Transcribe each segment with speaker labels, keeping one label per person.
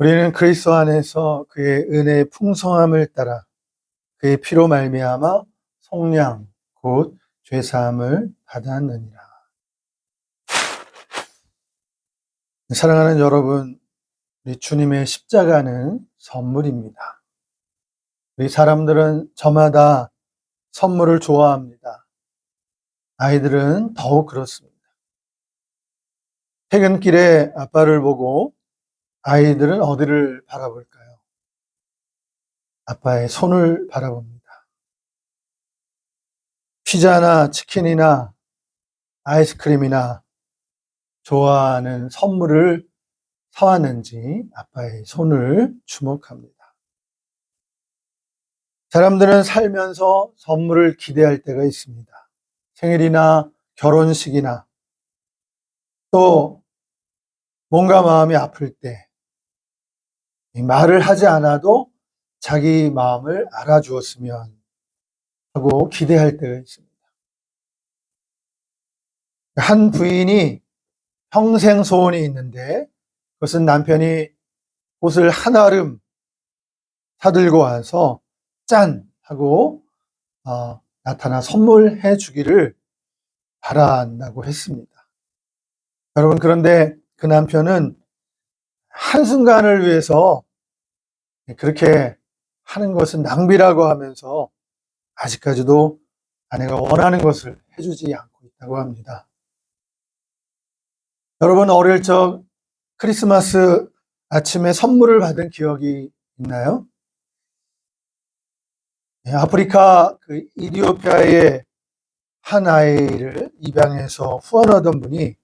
Speaker 1: 우리는 그리스도 안에서 그의 은혜의 풍성함을 따라 그의 피로 말미암아 속량 곧 죄사함을 받았느니라. 사랑하는 여러분, 우리 주님의 십자가는 선물입니다. 우리 사람들은 저마다 선물을 좋아합니다. 아이들은 더욱 그렇습니다. 퇴근길에 아빠를 보고 아이들은 어디를 바라볼까요? 아빠의 손을 바라봅니다. 피자나 치킨이나 아이스크림이나 좋아하는 선물을 사왔는지 아빠의 손을 주목합니다. 사람들은 살면서 선물을 기대할 때가 있습니다. 생일이나 결혼식이나 또 뭔가 마음이 아플 때 말을 하지 않아도 자기 마음을 알아주었으면 하고 기대할 때가 있습니다. 한 부인이 평생 소원이 있는데 그것은 남편이 옷을 한아름 사들고 와서 짠! 하고 나타나 선물해 주기를 바란다고 했습니다. 여러분, 그런데 그 남편은 한순간을 위해서 그렇게 하는 것은 낭비라고 하면서 아직까지도 아내가 원하는 것을 해주지 않고 있다고 합니다. 여러분, 어릴 적 크리스마스 아침에 선물을 받은 기억이 있나요? 아프리카 그 이디오피아의 한 아이를 입양해서 후원하던 분이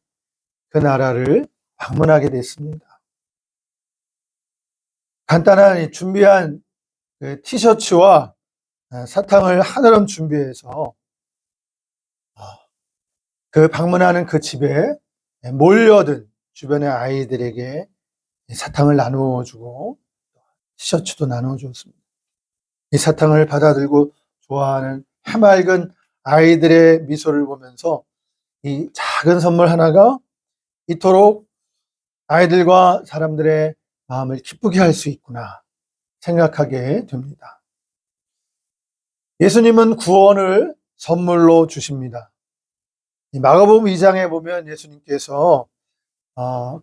Speaker 1: 그 나라를 방문하게 됐습니다. 간단한 준비한 그 티셔츠와 사탕을 한아름 준비해서 그 방문하는 그 집에 몰려든 주변의 아이들에게 사탕을 나누어주고 티셔츠도 나누어줬습니다. 이 사탕을 받아들고 좋아하는 해맑은 아이들의 미소를 보면서 이 작은 선물 하나가 이토록 아이들과 사람들의 마음을 기쁘게 할 수 있구나 생각하게 됩니다. 예수님은 구원을 선물로 주십니다. 마가복음 2장에 보면 예수님께서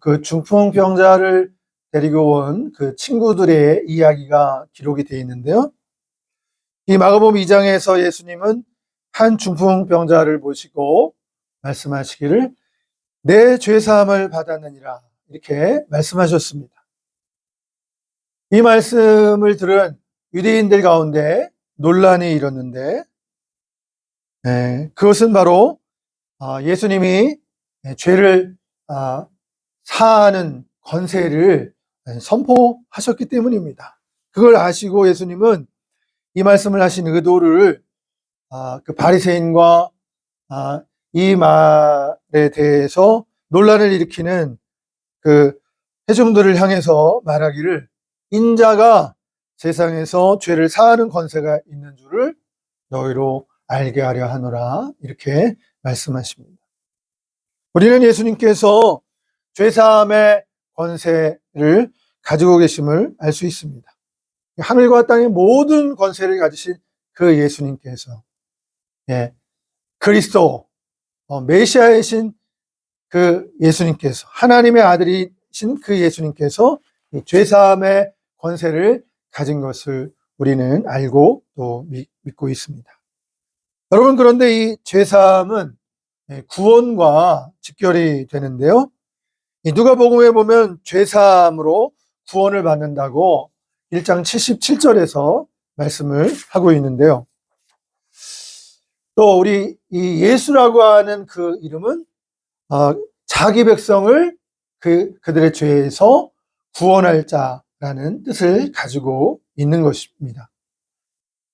Speaker 1: 그 중풍병자를 데리고 온 그 친구들의 이야기가 기록이 되어 있는데요. 이 마가복음 2장에서 예수님은 한 중풍병자를 보시고 말씀하시기를 내 죄사함을 받았느니라 이렇게 말씀하셨습니다. 이 말씀을 들은 유대인들 가운데 논란이 일었는데 그것은 바로 예수님이 죄를 사하는 권세를 선포하셨기 때문입니다. 그걸 아시고 예수님은 이 말씀을 하신 의도를 그 바리새인과 이 말에 대해서 논란을 일으키는 그 회중들을 향해서 말하기를 인자가 세상에서 죄를 사하는 권세가 있는 줄을 너희로 알게 하려 하노라 이렇게 말씀하십니다. 우리는 예수님께서 죄사함의 권세를 가지고 계심을 알 수 있습니다. 하늘과 땅의 모든 권세를 가지신 그 예수님께서 그리스도 메시아이신 그 예수님께서 하나님의 아들이신 그 예수님께서 죄사함의 권세를 가진 것을 우리는 알고 또 믿고 있습니다. 여러분, 그런데 이 죄사함은 구원과 직결이 되는데요. 누가복음에 보면 죄사함으로 구원을 받는다고 1장 77절에서 말씀을 하고 있는데요. 또 우리 이 예수라고 하는 그 이름은 자기 백성을 그들의 죄에서 구원할 자라는 뜻을 가지고 있는 것입니다.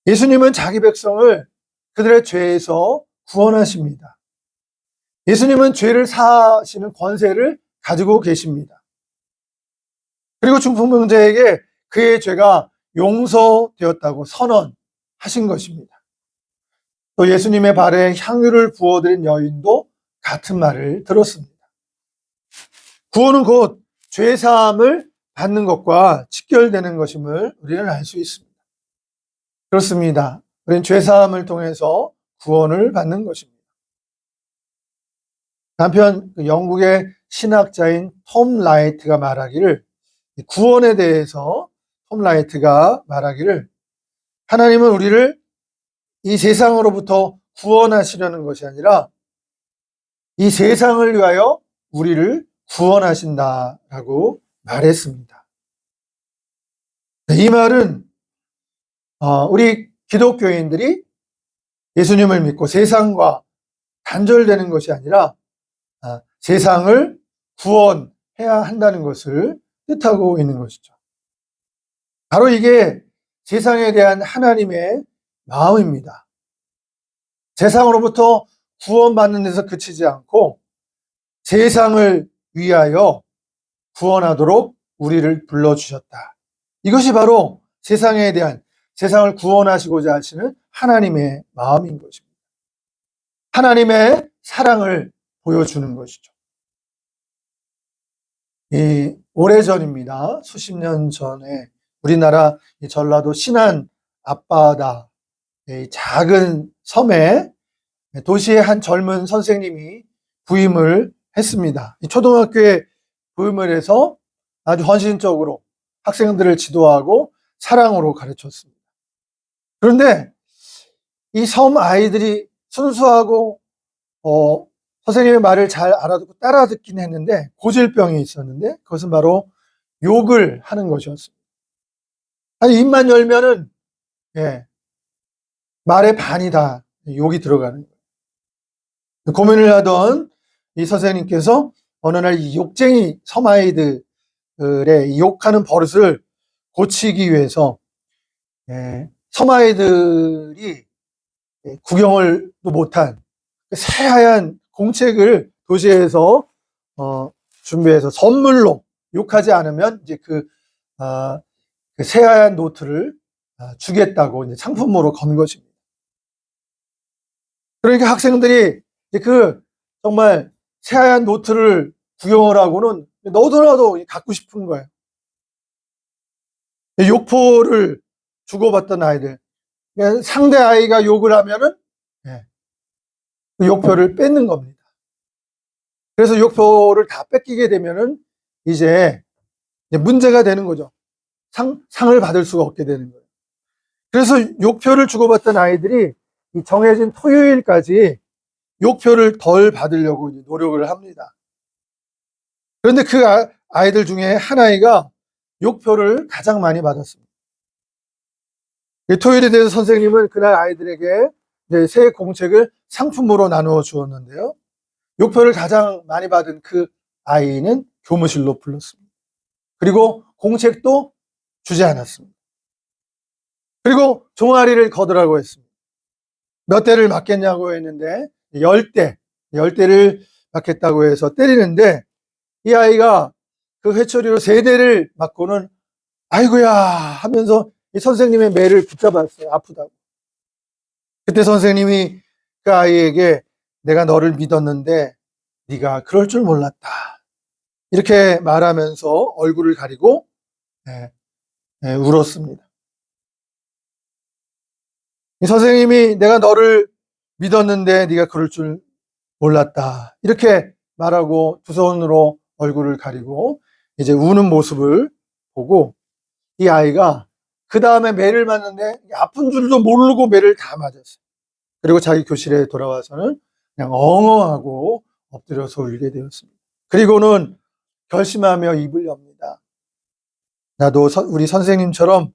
Speaker 1: 예수님은 자기 백성을 그들의 죄에서 구원하십니다. 예수님은 죄를 사하시는 권세를 가지고 계십니다. 그리고 중풍병자에게 그의 죄가 용서되었다고 선언하신 것입니다. 또 예수님의 발에 향유를 부어드린 여인도 같은 말을 들었습니다. 구원은 곧 죄사함을 받는 것과 직결되는 것임을 우리는 알 수 있습니다. 그렇습니다. 우리는 죄사함을 통해서 구원을 받는 것입니다. 한편 영국의 신학자인 톰 라이트가 말하기를, 구원에 대해서 톰 라이트가 말하기를, 하나님은 우리를 이 세상으로부터 구원하시려는 것이 아니라 이 세상을 위하여 우리를 구원하신다라고 말했습니다. 이 말은 우리 기독교인들이 예수님을 믿고 세상과 단절되는 것이 아니라 세상을 구원해야 한다는 것을 뜻하고 있는 것이죠. 바로 이게 세상에 대한 하나님의 마음입니다. 세상으로부터 구원받는 데서 그치지 않고 세상을 위하여 구원하도록 우리를 불러주셨다. 이것이 바로 세상에 대한, 세상을 구원하시고자 하시는 하나님의 마음인 것입니다. 하나님의 사랑을 보여주는 것이죠. 오래전입니다. 수십 년 전에 우리나라 전라도 신안 앞바다 작은 섬에 도시의 한 젊은 선생님이 부임을 했습니다. 초등학교에 부임을 해서 아주 헌신적으로 학생들을 지도하고 사랑으로 가르쳤습니다. 그런데 이 섬 아이들이 순수하고 선생님의 말을 잘 알아듣고 따라듣긴 했는데 고질병이 있었는데, 그것은 바로 욕을 하는 것이었습니다. 아니, 입만 열면은 말의 반이 다 욕이 들어가는 거예요. 고민을 하던 이 선생님께서 어느 날 이 욕쟁이 섬 아이들의 욕하는 버릇을 고치기 위해서 섬 아이들이 구경을 못한 새하얀 공책을 도시에서 준비해서 선물로, 욕하지 않으면 이제 그 새하얀 노트를 주겠다고 이제 상품으로 건 것입니다. 그러니까 학생들이 그 정말 새하얀 노트를 구경을 하고는 너도나도 갖고 싶은 거예요. 욕포를 주고받던 아이들, 상대 아이가 욕을 하면은 그 욕표를 뺏는 겁니다. 그래서 욕표를 다 뺏기게 되면은 이제 문제가 되는 거죠. 상을 받을 수가 없게 되는 거예요. 그래서 욕표를 주고받던 아이들이 이 정해진 토요일까지 욕표를 덜 받으려고 노력을 합니다. 그런데 그 아이들 중에 한 아이가 욕표를 가장 많이 받았습니다. 토요일에 대해서 선생님은 그날 아이들에게 새 공책을 상품으로 나누어 주었는데요. 욕표를 가장 많이 받은 그 아이는 교무실로 불렀습니다. 그리고 공책도 주지 않았습니다. 그리고 종아리를 거두라고 했습니다. 몇 대를 맞겠냐고 했는데 10대를 맞겠다고 해서 때리는데, 이 아이가 그 회초리로 3대를 맞고는 아이고야 하면서 이 선생님의 매를 붙잡았어요. 아프다고. 그때 선생님이 그 아이에게 내가 너를 믿었는데 네가 그럴 줄 몰랐다, 이렇게 말하면서 얼굴을 가리고 울었습니다. 이 선생님이 내가 너를 믿었는데 네가 그럴 줄 몰랐다, 이렇게 말하고 두 손으로 얼굴을 가리고 이제 우는 모습을 보고 이 아이가 그 다음에 매를 맞는데 아픈 줄도 모르고 매를 다 맞았어요. 그리고 자기 교실에 돌아와서는 그냥 엉엉하고 엎드려서 울게 되었습니다. 그리고는 결심하며 입을 엽니다. 나도 우리 선생님처럼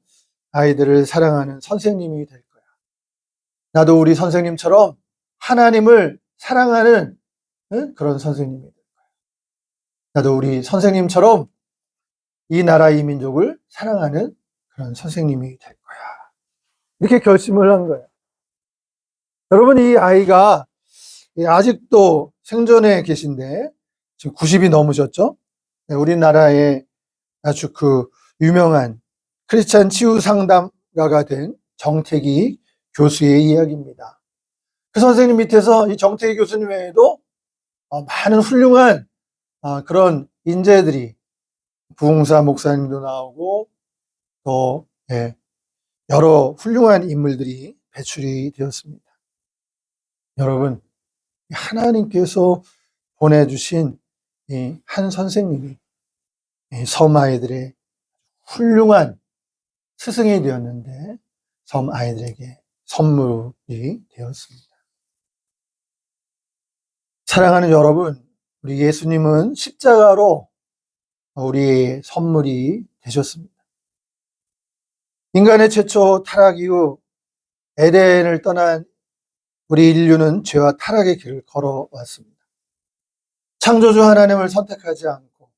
Speaker 1: 아이들을 사랑하는 선생님이 될 거야. 나도 우리 선생님처럼 하나님을 사랑하는 그런 선생님이 될 거야. 나도 우리 선생님처럼 이 나라 이 민족을 사랑하는 그런 선생님이 될 거야. 이렇게 결심을 한 거예요. 여러분, 이 아이가 아직도 생존해 계신데 지금 90이 넘으셨죠? 우리나라의 아주 그 유명한 크리스찬 치유 상담가가 된 정태기 교수의 이야기입니다. 그 선생님 밑에서 이 정태기 교수님 외에도 많은 훌륭한 그런 인재들이 부흥사 목사님도 나오고 또 여러 훌륭한 인물들이 배출이 되었습니다. 여러분, 하나님께서 보내주신 이 한 선생님이 섬 아이들의 훌륭한 스승이 되었는데 섬 아이들에게 선물이 되었습니다. 사랑하는 여러분, 우리 예수님은 십자가로 우리의 선물이 되셨습니다. 인간의 최초 타락 이후 에덴을 떠난 우리 인류는 죄와 타락의 길을 걸어왔습니다. 창조주 하나님을 선택하지 않고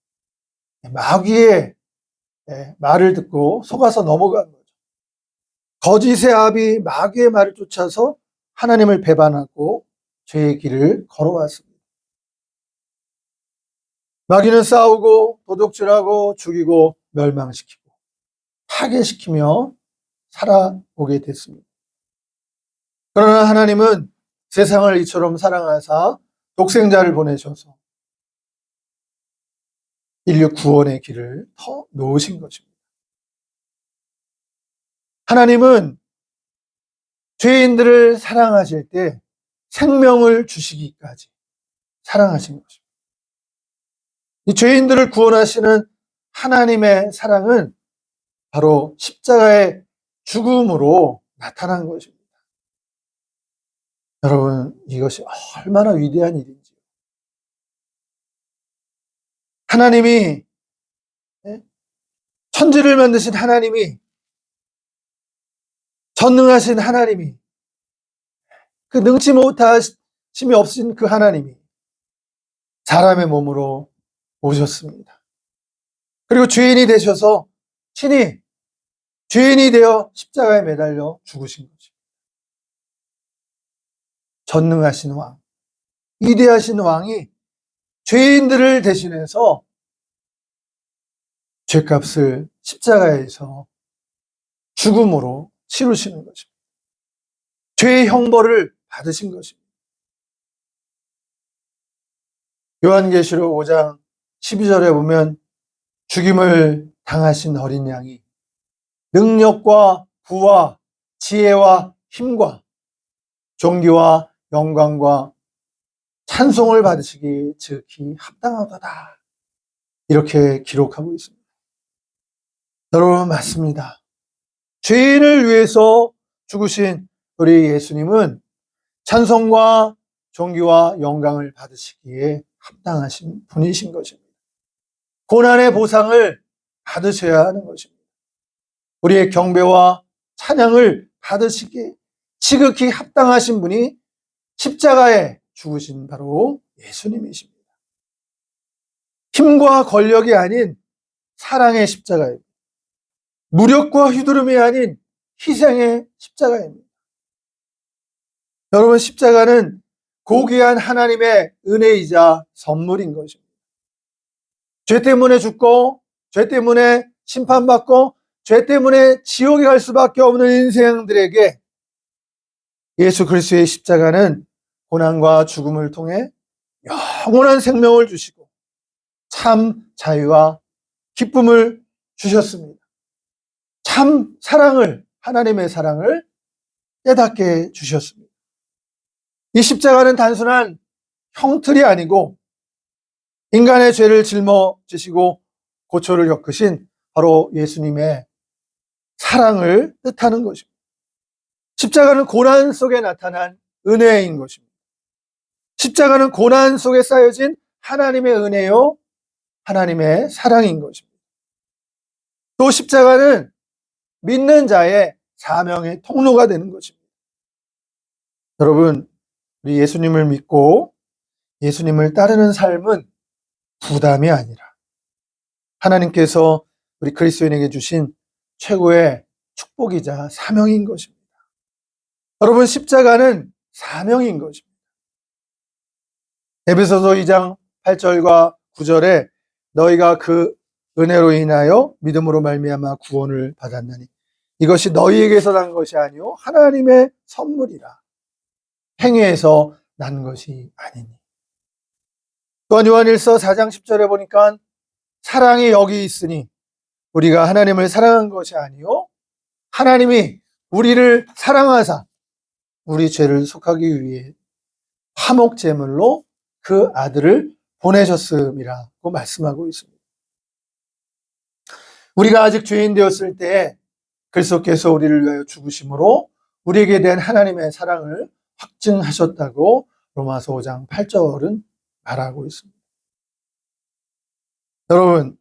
Speaker 1: 마귀의 말을 듣고 속아서 넘어간 거죠. 거짓의 아비 마귀의 말을 쫓아서 하나님을 배반하고 죄의 길을 걸어왔습니다. 마귀는 싸우고 도둑질하고 죽이고 멸망시키고 파괴시키며 살아오게 됐습니다. 그러나 하나님은 세상을 이처럼 사랑하사 독생자를 보내셔서 인류 구원의 길을 터 놓으신 것입니다. 하나님은 죄인들을 사랑하실 때 생명을 주시기까지 사랑하신 것입니다. 이 죄인들을 구원하시는 하나님의 사랑은 바로 십자가의 죽음으로 나타난 것입니다. 여러분, 이것이 얼마나 위대한 일인지요. 하나님이, 천지를 만드신 하나님이, 전능하신 하나님이, 그 능치 못하심이 없으신 그 하나님이 사람의 몸으로 오셨습니다. 그리고 죄인이 되셔서 친히 죄인이 되어 십자가에 매달려 죽으신 거죠. 전능하신 왕, 위대하신 왕이 죄인들을 대신해서 죄값을 십자가에서 죽음으로 치르시는 것입니다. 죄의 형벌을 받으신 것입니다. 요한계시록 5장 12절에 보면 죽임을 당하신 어린 양이 능력과 부와 지혜와 힘과 존귀와 영광과 찬송을 받으시기 즉히 합당하도다. 이렇게 기록하고 있습니다. 여러분, 맞습니다. 죄인을 위해서 죽으신 우리 예수님은 찬송과 존귀와 영광을 받으시기에 합당하신 분이신 것입니다. 고난의 보상을 받으셔야 하는 것입니다. 우리의 경배와 찬양을 받으시기에 지극히 합당하신 분이 십자가에 죽으신 바로 예수님이십니다. 힘과 권력이 아닌 사랑의 십자가입니다. 무력과 휘두름이 아닌 희생의 십자가입니다. 여러분, 십자가는 고귀한 하나님의 은혜이자 선물인 것입니다. 죄 때문에 죽고, 죄 때문에 심판받고, 죄 때문에 지옥에 갈 수밖에 없는 인생들에게 예수 그리스도의 십자가는 고난과 죽음을 통해 영원한 생명을 주시고 참 자유와 기쁨을 주셨습니다. 참 사랑을, 하나님의 사랑을 깨닫게 주셨습니다. 이 십자가는 단순한 형틀이 아니고 인간의 죄를 짊어지시고 고초를 겪으신 바로 예수님의 사랑을 뜻하는 것입니다. 십자가는 고난 속에 나타난 은혜인 것입니다. 십자가는 고난 속에 쌓여진 하나님의 은혜요, 하나님의 사랑인 것입니다. 또 십자가는 믿는 자의 사명의 통로가 되는 것입니다. 여러분, 우리 예수님을 믿고 예수님을 따르는 삶은 부담이 아니라 하나님께서 우리 그리스도인에게 주신 최고의 축복이자 사명인 것입니다. 여러분, 십자가는 사명인 것입니다. 에베소서 2장 8절과 9절에 너희가 그 은혜로 인하여 믿음으로 말미암아 구원을 받았나니 이것이 너희에게서 난 것이 아니요 하나님의 선물이라 행위에서 난 것이 아니니. 또한 요한일서 4장 10절에 보니까 사랑이 여기 있으니 우리가 하나님을 사랑한 것이 아니요 하나님이 우리를 사랑하사 우리 죄를 속하기 위해 화목 제물로 그 아들을 보내셨음이라고 말씀하고 있습니다. 우리가 아직 죄인 되었을 때 그리스도께서 우리를 위하여 죽으심으로 우리에게 대한 하나님의 사랑을 확증하셨다고 로마서 5장 8절은 말하고 있습니다. 여러분,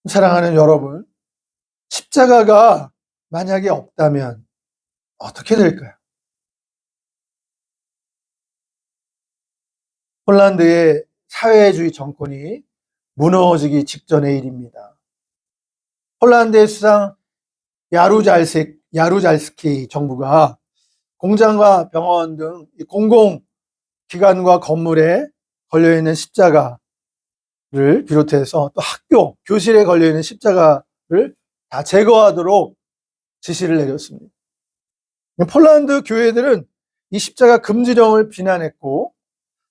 Speaker 1: 사랑하는 여러분, 십자가가 만약에 없다면 어떻게 될까요? 폴란드의 사회주의 정권이 무너지기 직전의 일입니다. 폴란드의 수상 야루잘스키 정부가 공장과 병원 등 공공기관과 건물에 걸려있는 십자가를 비롯해서 또 학교, 교실에 걸려있는 십자가를 다 제거하도록 지시를 내렸습니다. 폴란드 교회들은 이 십자가 금지령을 비난했고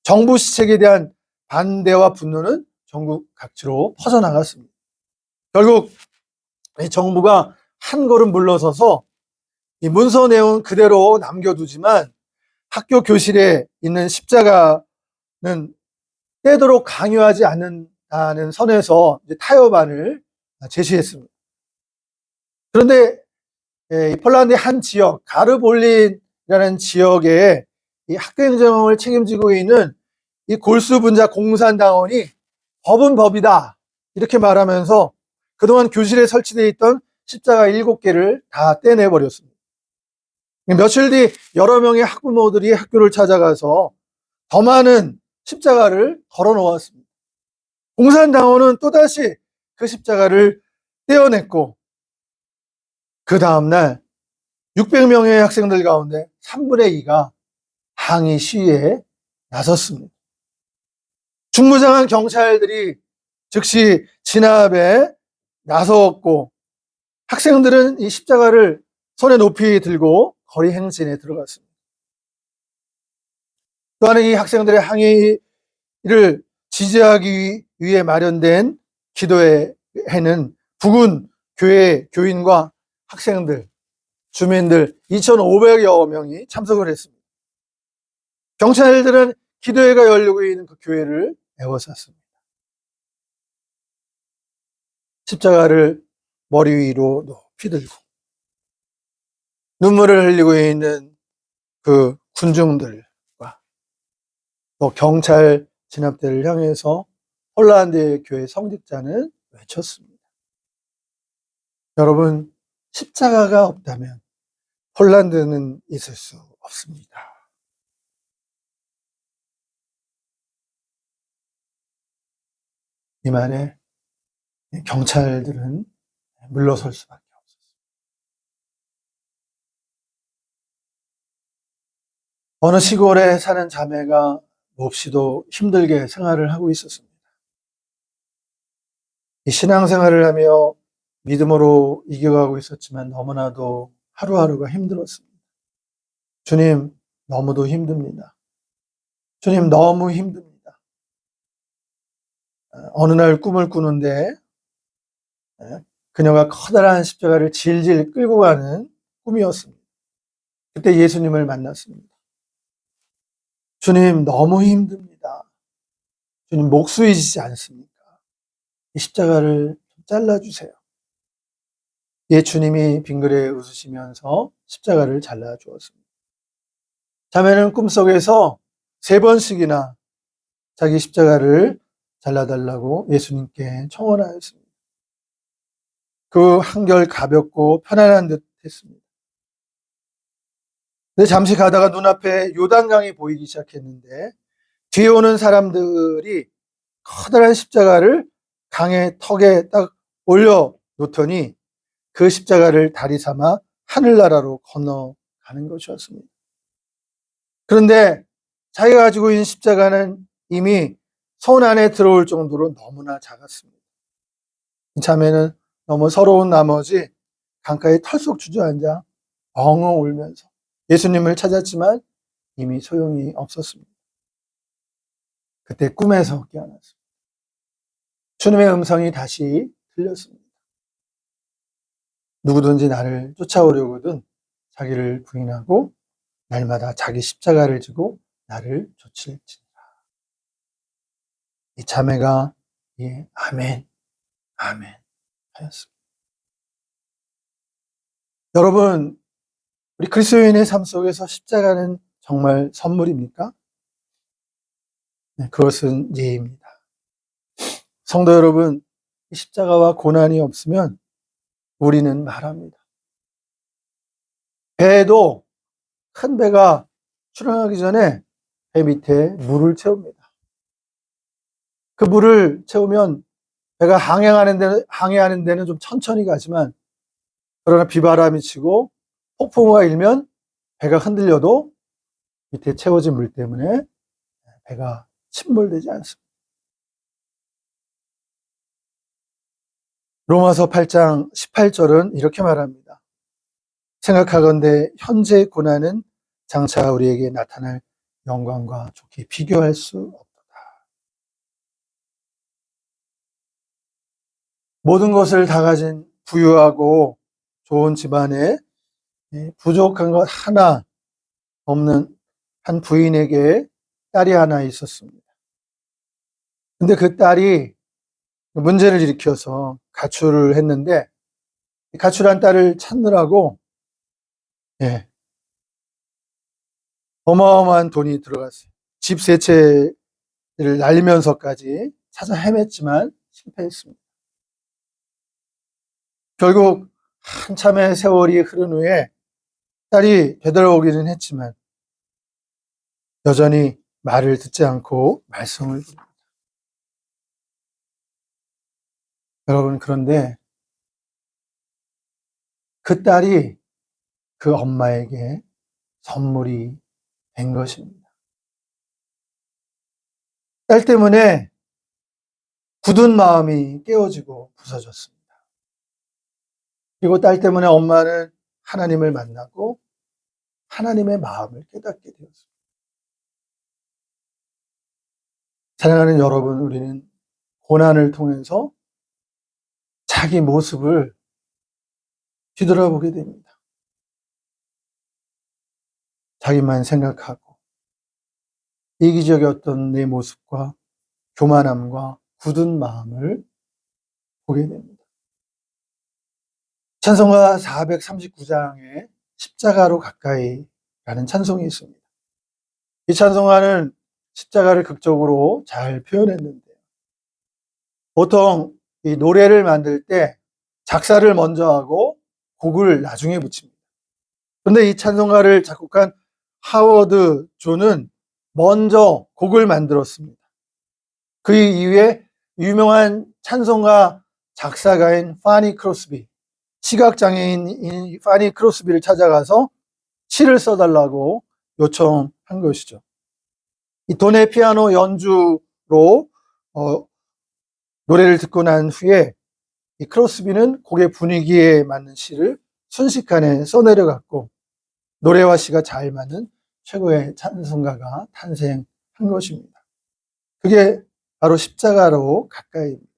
Speaker 1: 정부 시책에 대한 반대와 분노는 전국 각지로 퍼져나갔습니다. 결국 이 정부가 한 걸음 물러서서 이 문서 내용은 그대로 남겨두지만 학교 교실에 있는 십자가는 떼도록 강요하지 않는다는 선에서 타협안을 제시했습니다. 그런데 폴란드의 한 지역, 가르볼린이라는 지역에 이 학교 행정을 책임지고 있는 이 골수 분자 공산당원이 법은 법이다 이렇게 말하면서 그동안 교실에 설치되어 있던 십자가 7개를 다 떼내버렸습니다. 며칠 뒤 여러 명의 학부모들이 학교를 찾아가서 더 많은 십자가를 걸어 놓았습니다. 공산당원은 또다시 그 십자가를 떼어냈고 그 다음날 600명의 학생들 가운데 3분의 2가 항의 시위에 나섰습니다. 중무장한 경찰들이 즉시 진압에 나섰고 학생들은 이 십자가를 손에 높이 들고 거리 행진에 들어갔습니다. 또한 이 학생들의 항의를 지지하기 위해 마련된 기도회에는 부근 교회 교인과 학생들, 주민들 2,500여 명이 참석을 했습니다. 경찰들은 기도회가 열리고 있는 그 교회를 에워쌌습니다. 십자가를 머리 위로 높이 들고 눈물을 흘리고 있는 그 군중들과 또 경찰 진압대를 향해서 폴란드의 교회 성직자는 외쳤습니다. 여러분, 십자가가 없다면 폴란드는 있을 수 없습니다. 이 말에 경찰들은 물러설 수밖에 없었습니다. 어느 시골에 사는 자매가 몹시도 힘들게 생활을 하고 있었습니다. 이 신앙생활을 하며 믿음으로 이겨가고 있었지만 너무나도 하루하루가 힘들었습니다. 주님, 너무도 힘듭니다. 주님, 너무 힘듭니다. 어느 날 꿈을 꾸는데 그녀가 커다란 십자가를 질질 끌고 가는 꿈이었습니다. 그때 예수님을 만났습니다. 주님, 너무 힘듭니다. 주님, 목수이시지 않습니까? 이 십자가를 잘라주세요. 예, 주님이 빙그레 웃으시면서 십자가를 잘라주었습니다. 자매는 꿈속에서 3번씩이나 자기 십자가를 잘라달라고 예수님께 청원하였습니다. 그 한결 가볍고 편안한 듯 했습니다. 근데 잠시 가다가 눈앞에 요단강이 보이기 시작했는데 뒤에 오는 사람들이 커다란 십자가를 강의 턱에 딱 올려놓더니 그 십자가를 다리 삼아 하늘나라로 건너가는 것이었습니다. 그런데 자기가 가지고 있는 십자가는 이미 손 안에 들어올 정도로 너무나 작았습니다. 이 자매는 너무 서러운 나머지 강가에 털썩 주저앉아 엉엉 울면서 예수님을 찾았지만 이미 소용이 없었습니다. 그때 꿈에서 깨어났습니다. 주님의 음성이 다시 들렸습니다. 누구든지 나를 쫓아오려거든 자기를 부인하고 날마다 자기 십자가를 지고 나를 쫓을지니라. 이 자매가 아멘, 아멘 하였습니다. 여러분, 우리 그리스도인의 삶 속에서 십자가는 정말 선물입니까? 네, 그것은 예입니다. 성도 여러분, 십자가와 고난이 없으면 우리는 말합니다. 배에도 큰 배가 출항하기 전에 배 밑에 물을 채웁니다. 그 물을 채우면 배가 항해하는 데는 좀 천천히 가지만, 그러나 비바람이 치고 폭풍우가 일면 배가 흔들려도 밑에 채워진 물 때문에 배가 침몰되지 않습니다. 로마서 8장 18절은 이렇게 말합니다. 생각하건대 현재의 고난은 장차 우리에게 나타날 영광과 좋게 비교할 수 없도다. 모든 것을 다 가진 부유하고 좋은 집안에 부족한 것 하나 없는 한 부인에게 딸이 하나 있었습니다. 근데 그 딸이 문제를 일으켜서 가출을 했는데, 가출한 딸을 찾느라고 어마어마한 돈이 들어갔어요. 집 세 채를 날리면서까지 찾아 헤맸지만 실패했습니다. 결국 한참의 세월이 흐른 후에 딸이 되돌아오기는 했지만 여전히 말을 듣지 않고 말썽을 부립니다. 여러분, 그런데 그 딸이 그 엄마에게 선물이 된 것입니다. 딸 때문에 굳은 마음이 깨어지고 부서졌습니다. 그리고 딸 때문에 엄마는 하나님을 만나고 하나님의 마음을 깨닫게 되었습니다. 사랑하는 여러분, 우리는 고난을 통해서 자기 모습을 뒤돌아보게 됩니다. 자기만 생각하고 이기적이었던 내 모습과 교만함과 굳은 마음을 보게 됩니다. 찬송가 439장에 십자가로 가까이라는 찬송이 있습니다. 이 찬송가는 십자가를 극적으로 잘 표현했는데요. 보통 이 노래를 만들 때 작사를 먼저 하고 곡을 나중에 붙입니다. 그런데 이 찬송가를 작곡한 하워드 존은 먼저 곡을 만들었습니다. 그 이후에 유명한 찬송가 작사가인 파니 크로스비, 시각장애인 파니 크로스비를 찾아가서 시를 써달라고 요청한 것이죠. 이 돈의 피아노 연주로 노래를 듣고 난 후에 이 크로스비는 곡의 분위기에 맞는 시를 순식간에 써내려갔고 노래와 시가 잘 맞는 최고의 찬송가가 탄생한 것입니다. 그게 바로 십자가로 가까이입니다.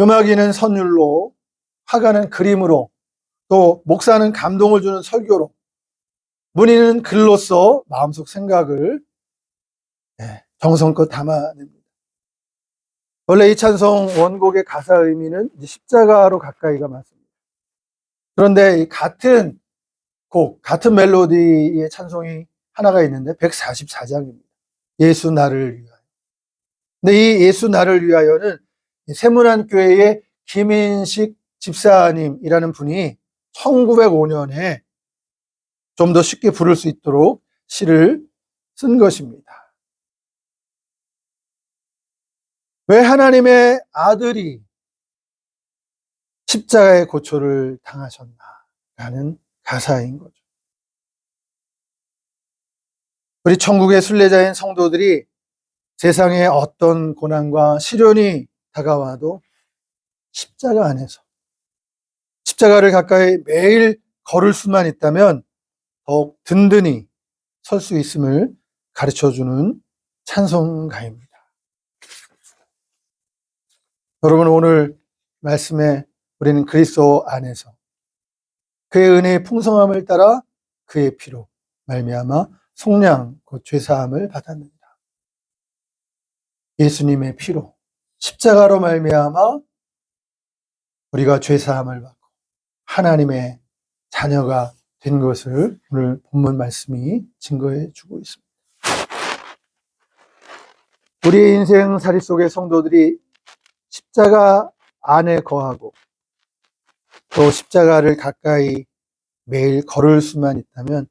Speaker 1: 음악인은 선율로, 화가는 그림으로, 또 목사는 감동을 주는 설교로, 문인은 글로써 마음속 생각을 정성껏 담아냅니다. 원래 이 찬송 원곡의 가사 의미는 십자가로 가까이가 맞습니다. 그런데 이 같은 곡, 같은 멜로디의 찬송이 하나가 있는데 144장입니다. 예수 나를 위하여. 근데 이 예수 나를 위하여는 세문안교회의 김인식 집사님이라는 분이 1905년에 좀 더 쉽게 부를 수 있도록 시를 쓴 것입니다. 왜 하나님의 아들이 십자가의 고초를 당하셨나라는 가사인 거죠. 우리 천국의 순례자인 성도들이 세상에 어떤 고난과 시련이 다가와도 십자가 안에서 십자가를 가까이 매일 걸을 수만 있다면 더욱 든든히 설 수 있음을 가르쳐주는 찬송가입니다. 여러분, 오늘 말씀에 우리는 그리스도 안에서 그의 은혜의 풍성함을 따라 그의 피로 말미암아 속량 곧 죄사함을 받았느니라. 예수님의 피로 십자가로 말미암아 우리가 죄사함을 받고 하나님의 자녀가 된 것을 오늘 본문 말씀이 증거해 주고 있습니다. 우리의 인생살이 속의 성도들이 십자가 안에 거하고 또 십자가를 가까이 매일 걸을 수만 있다면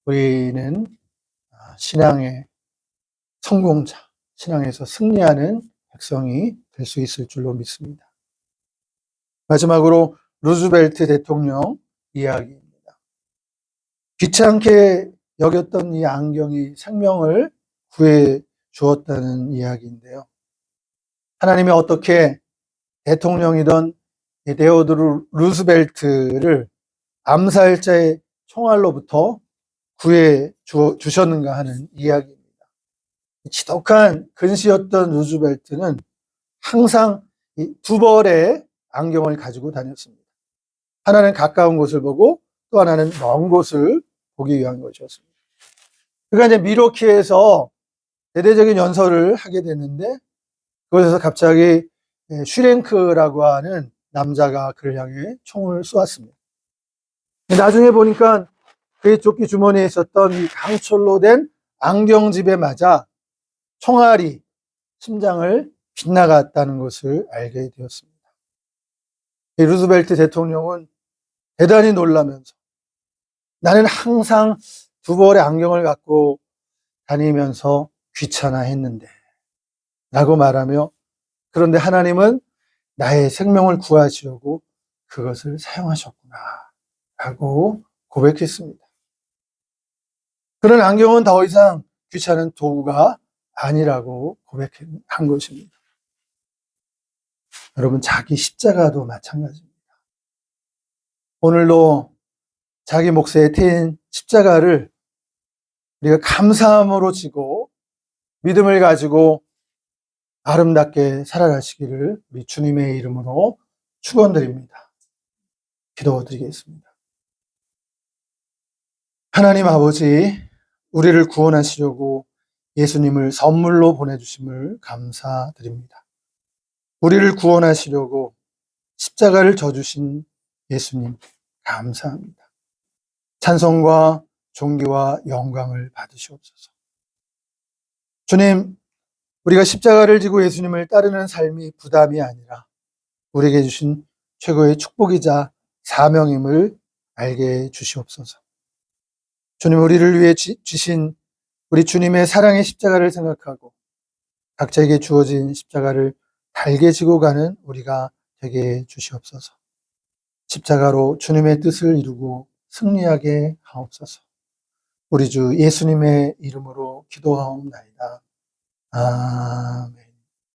Speaker 1: 우리는 신앙의 성공자, 신앙에서 승리하는 백성이 될 수 있을 줄로 믿습니다. 마지막으로 루즈벨트 대통령 이야기입니다. 귀찮게 여겼던 이 안경이 생명을 구해 주었다는 이야기인데요. 하나님이 어떻게 대통령이던 데오도르 루즈벨트를 암살자의 총알로부터 구해 주셨는가 하는 이야기입니다. 지독한 근시였던 루즈벨트는 항상 두 벌의 안경을 가지고 다녔습니다. 하나는 가까운 곳을 보고 또 하나는 먼 곳을 보기 위한 것이었습니다. 그가 이제 미러키에서 대대적인 연설을 하게 됐는데 그곳에서 갑자기 슈랭크라고 하는 남자가 그를 향해 총을 쏘았습니다. 나중에 보니까 그의 조끼 주머니에 있었던 이 강철로 된 안경집에 맞아 총알이 심장을 빗나갔다는 것을 알게 되었습니다. 루즈벨트 대통령은 대단히 놀라면서 나는 항상 두 벌의 안경을 갖고 다니면서 귀찮아했는데 라고 말하며 그런데 하나님은 나의 생명을 구하시려고 그것을 사용하셨구나 라고 고백했습니다. 그런 안경은 더 이상 귀찮은 도구가 아니라고 고백한 것입니다. 여러분, 자기 십자가도 마찬가지입니다. 오늘도 자기 몫에 태인 십자가를 우리가 감사함으로 지고 믿음을 가지고 아름답게 살아가시기를 우리 주님의 이름으로 축원드립니다. 기도드리겠습니다. 하나님 아버지, 우리를 구원하시려고 예수님을 선물로 보내주심을 감사드립니다. 우리를 구원하시려고 십자가를 져주신 예수님 감사합니다. 찬송과 존귀와 영광을 받으시옵소서. 주님, 우리가 십자가를 지고 예수님을 따르는 삶이 부담이 아니라 우리에게 주신 최고의 축복이자 사명임을 알게 해주시옵소서. 주님, 우리를 위해 주신 우리 주님의 사랑의 십자가를 생각하고 각자에게 주어진 십자가를 달게 지고 가는 우리가 되게 해주시옵소서. 십자가로 주님의 뜻을 이루고 승리하게 하옵소서. 우리 주 예수님의 이름으로 기도하옵나이다. 아멘.